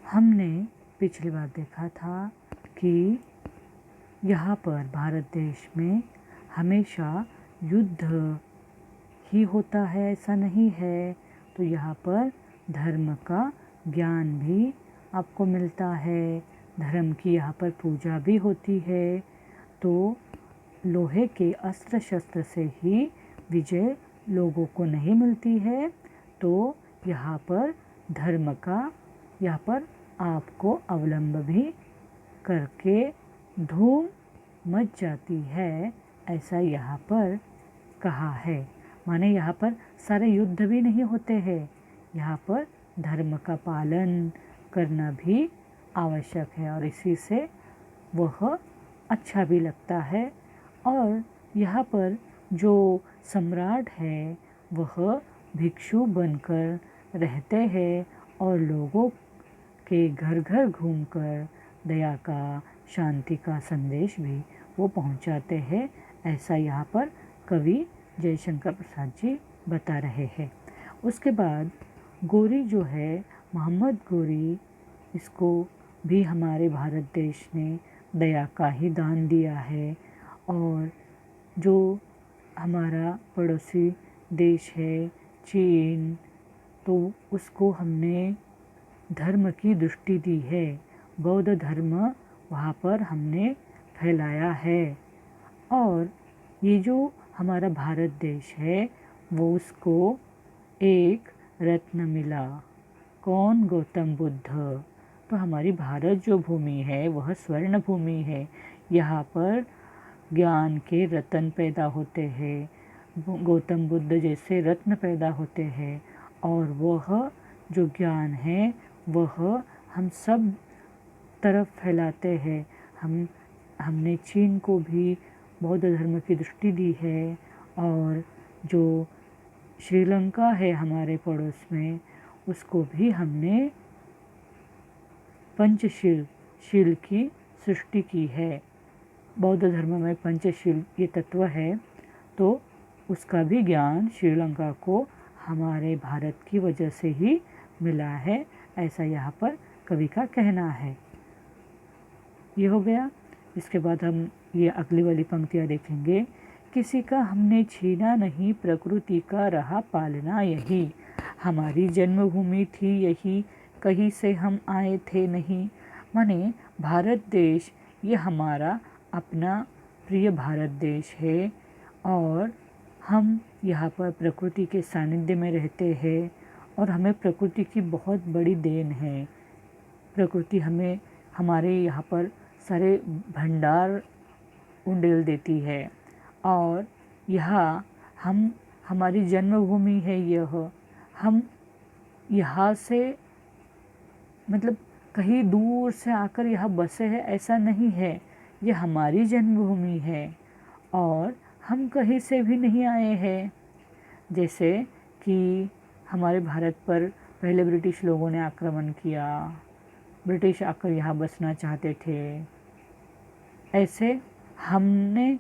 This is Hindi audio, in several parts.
हमने पिछली बार देखा था कि यहाँ पर भारत देश में हमेशा युद्ध ही होता है, ऐसा नहीं है। तो यहाँ पर धर्म का ज्ञान भी आपको मिलता है, धर्म की यहाँ पर पूजा भी होती है। तो लोहे के अस्त्र शस्त्र से ही विजय लोगों को नहीं मिलती है। तो यहाँ पर धर्म का यहाँ पर आपको अवलंब भी करके धूम मच जाती है, ऐसा यहाँ पर कहा है। माने यहाँ पर सारे युद्ध भी नहीं होते हैं, यहाँ पर धर्म का पालन करना भी आवश्यक है और इसी से वह अच्छा भी लगता है। और यहाँ पर जो सम्राट है वह भिक्षु बनकर रहते हैं और लोगों के घर घर घूमकर दया का, शांति का संदेश भी वो पहुंचाते हैं, ऐसा यहाँ पर कवि जयशंकर प्रसाद जी बता रहे हैं। उसके बाद गोरी जो है, मोहम्मद गोरी, इसको भी हमारे भारत देश ने दया का ही दान दिया है। और जो हमारा पड़ोसी देश है चीन, तो उसको हमने धर्म की दृष्टि दी है, बौद्ध धर्म वहाँ पर हमने फैलाया है। और ये जो हमारा भारत देश है वो उसको एक रत्न मिला, कौन? गौतम बुद्ध। तो हमारी भारत जो भूमि है वह स्वर्ण भूमि है, यहाँ पर ज्ञान के रत्न पैदा होते हैं, गौतम बुद्ध जैसे रत्न पैदा होते हैं। और वह जो ज्ञान है वह हम सब तरफ फैलाते हैं। हमने चीन को भी बौद्ध धर्म की दृष्टि दी है, और जो श्रीलंका है हमारे पड़ोस में, उसको भी हमने पंचशील की सृष्टि की है। बौद्ध धर्म में पंचशील ये तत्व है, तो उसका भी ज्ञान श्रीलंका को हमारे भारत की वजह से ही मिला है, ऐसा यहाँ पर कवि का कहना है। ये हो गया। इसके बाद हम ये अगली वाली पंक्तियाँ देखेंगे। किसी का हमने छीना नहीं, प्रकृति का रहा पालना यही, हमारी जन्मभूमि थी यही, कहीं से हम आए थे नहीं। माने भारत देश ये हमारा अपना प्रिय भारत देश है, और हम यहाँ पर प्रकृति के सानिध्य में रहते हैं, और हमें प्रकृति की बहुत बड़ी देन है। प्रकृति हमें हमारे यहाँ पर सारे भंडार उंडेल देती है, और यहाँ हमारी जन्मभूमि है यह। हम यहाँ से मतलब कहीं दूर से आकर यहाँ बसे हैं, ऐसा नहीं है। ये हमारी जन्मभूमि है और हम कहीं से भी नहीं आए हैं। जैसे कि हमारे भारत पर पहले ब्रिटिश लोगों ने आक्रमण किया, ब्रिटिश आकर यहाँ बसना चाहते थे, ऐसे हमने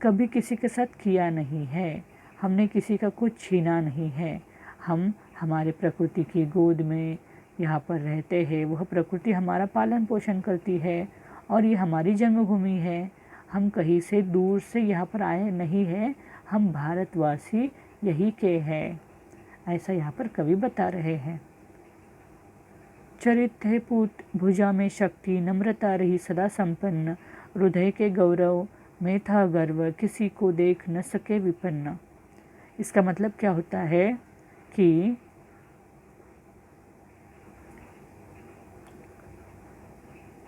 कभी किसी के साथ किया नहीं है, हमने किसी का कुछ छीना नहीं है। हम हमारे प्रकृति की गोद में यहाँ पर रहते हैं, वह प्रकृति हमारा पालन पोषण करती है, और ये हमारी जन्मभूमि है। हम कहीं से दूर से यहाँ पर आए नहीं हैं, हम भारतवासी यही के हैं, ऐसा यहाँ पर कवि बता रहे हैं। चरित है पूत भुजा में शक्ति, नम्रता रही सदा संपन्न, हृदय के गौरव में था गर्व, किसी को देख न सके विपन्न। इसका मतलब क्या होता है कि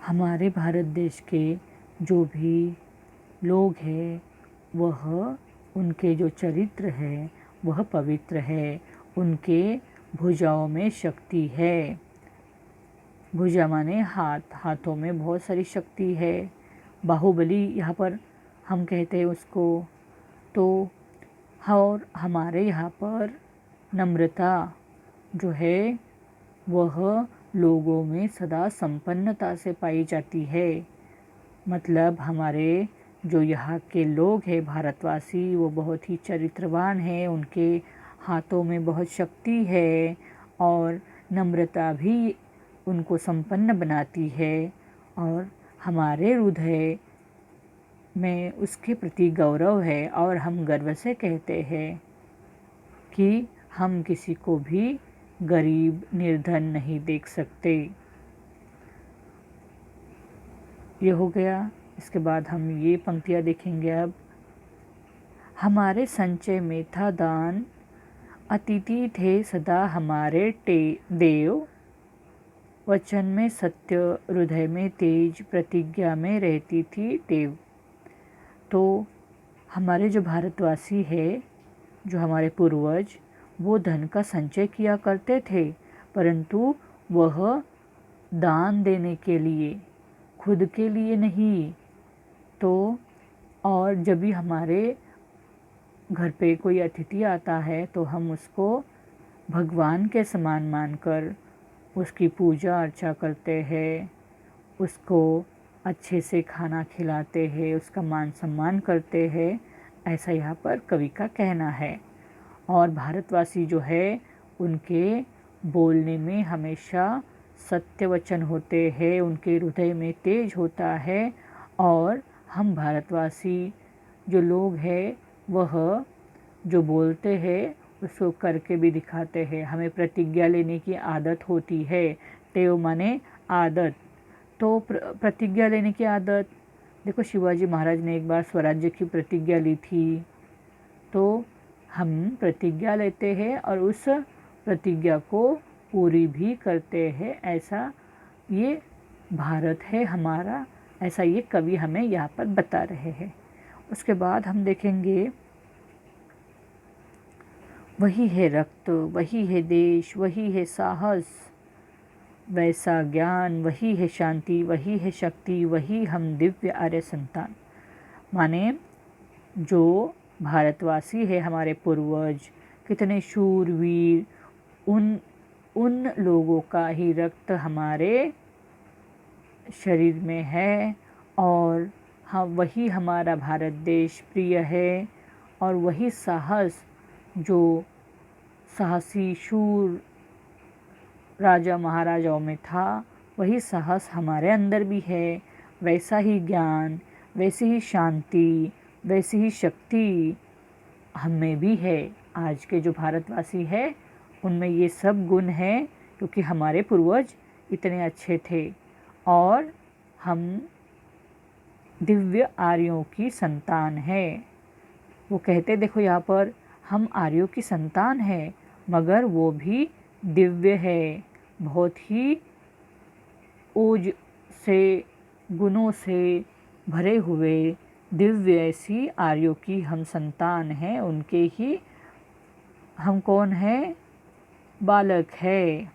हमारे भारत देश के जो भी लोग हैं वह, उनके जो चरित्र है वह पवित्र है, उनके भुजाओं में शक्ति है। भुजा माने हाथ, हाथों में बहुत सारी शक्ति है। बाहुबली यहाँ पर हम कहते हैं उसको। तो और हमारे यहाँ पर नम्रता जो है वह लोगों में सदा संपन्नता से पाई जाती है। मतलब हमारे जो यहाँ के लोग हैं भारतवासी, वो बहुत ही चरित्रवान हैं, उनके हाथों में बहुत शक्ति है, और नम्रता भी उनको संपन्न बनाती है और हमारे हृदय में उसके प्रति गौरव है और हम गर्व से कहते हैं कि हम किसी को भी गरीब निर्धन नहीं देख सकते। ये हो गया। इसके बाद हम ये पंक्तियाँ देखेंगे अब। हमारे संचय में था दान, अतिथि थे सदा हमारे देव, वचन में सत्य, हृदय में तेज, प्रतिज्ञा में रहती थी टेव। तो हमारे जो भारतवासी है, जो हमारे पूर्वज, वो धन का संचय किया करते थे, परंतु वह दान देने के लिए, खुद के लिए नहीं। तो और जब भी हमारे घर पे कोई अतिथि आता है तो हम उसको भगवान के समान मानकर उसकी पूजा अर्चा करते हैं, उसको अच्छे से खाना खिलाते हैं, उसका मान सम्मान करते हैं, ऐसा यहाँ पर कवि का कहना है। और भारतवासी जो है उनके बोलने में हमेशा सत्य वचन होते हैं, उनके हृदय में तेज होता है। और हम भारतवासी जो लोग हैं वह जो बोलते हैं उसको करके भी दिखाते हैं। हमें प्रतिज्ञा लेने की आदत होती है। टेव माने आदत, तो प्रतिज्ञा लेने की आदत। देखो शिवाजी महाराज ने एक बार स्वराज्य की प्रतिज्ञा ली थी, तो हम प्रतिज्ञा लेते हैं और उस प्रतिज्ञा को पूरी भी करते हैं। ऐसा ये भारत है हमारा, ऐसा ये कवि हमें यहाँ पर बता रहे हैं। उसके बाद हम देखेंगे, वही है रक्त, वही है देश, वही है साहस, वैसा ज्ञान, वही है शांति, वही है शक्ति, वही हम दिव्य आर्य संतान। माने जो भारतवासी है, हमारे पूर्वज कितने शूरवीर, उन लोगों का ही रक्त हमारे शरीर में है और हाँ वही हमारा भारत देश प्रिय है। और वही साहस जो साहसी शूर राजा महाराजाओं में था, वही साहस हमारे अंदर भी है। वैसा ही ज्ञान, वैसी ही शांति, वैसी ही शक्ति हमें भी है। आज के जो भारतवासी है उनमें ये सब गुण हैं, क्योंकि हमारे पूर्वज इतने अच्छे थे और हम दिव्य आर्यों की संतान है। वो कहते, देखो यहाँ पर हम आर्यों की संतान है, मगर वो भी दिव्य है, बहुत ही ओज से, गुणों से भरे हुए दिव्य ऐसी आर्यों की हम संतान हैं। उनके ही हम कौन है, बालक है।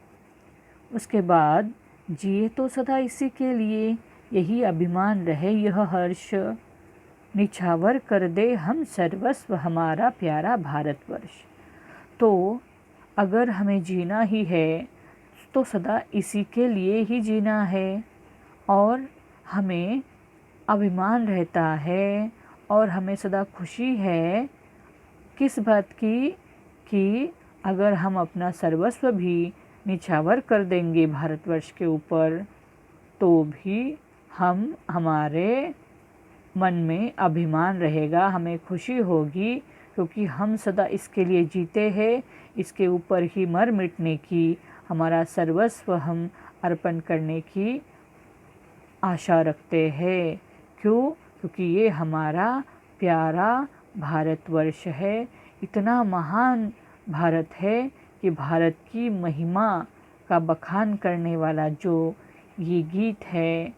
उसके बाद, जिए तो सदा इसी के लिए, यही अभिमान रहे यह हर्ष, निछावर कर दे हम सर्वस्व हमारा प्यारा भारतवर्ष। तो अगर हमें जीना ही है तो सदा इसी के लिए ही जीना है। और हमें अभिमान रहता है और हमें सदा खुशी है किस बात की, कि अगर हम अपना सर्वस्व भी निछावर कर देंगे भारतवर्ष के ऊपर, तो भी हमारे मन में अभिमान रहेगा, हमें खुशी होगी, क्योंकि हम सदा इसके लिए जीते हैं, इसके ऊपर ही मर मिटने की, हमारा सर्वस्व हम अर्पण करने की आशा रखते हैं। क्यों? क्योंकि ये हमारा प्यारा भारतवर्ष है। इतना महान भारत है कि भारत की महिमा का बखान करने वाला जो ये गीत है,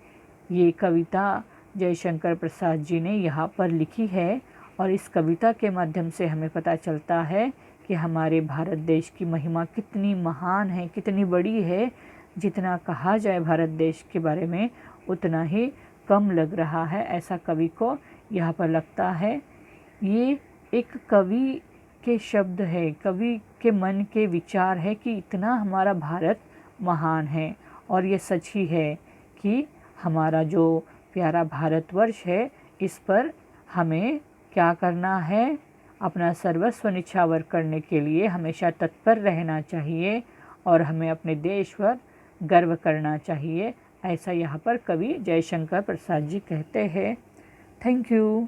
ये कविता जयशंकर प्रसाद जी ने यहाँ पर लिखी है। और इस कविता के माध्यम से हमें पता चलता है कि हमारे भारत देश की महिमा कितनी महान है, कितनी बड़ी है। जितना कहा जाए भारत देश के बारे में उतना ही कम लग रहा है, ऐसा कवि को यहाँ पर लगता है। ये एक कवि के शब्द है, कवि के मन के विचार है कि इतना हमारा भारत महान है। और ये सच ही है कि हमारा जो प्यारा भारतवर्ष है, इस पर हमें क्या करना है, अपना सर्वस्व निछावर करने के लिए हमेशा तत्पर रहना चाहिए। और हमें अपने देश पर गर्व करना चाहिए, ऐसा यहाँ पर कवि जयशंकर प्रसाद जी कहते हैं। Thank you.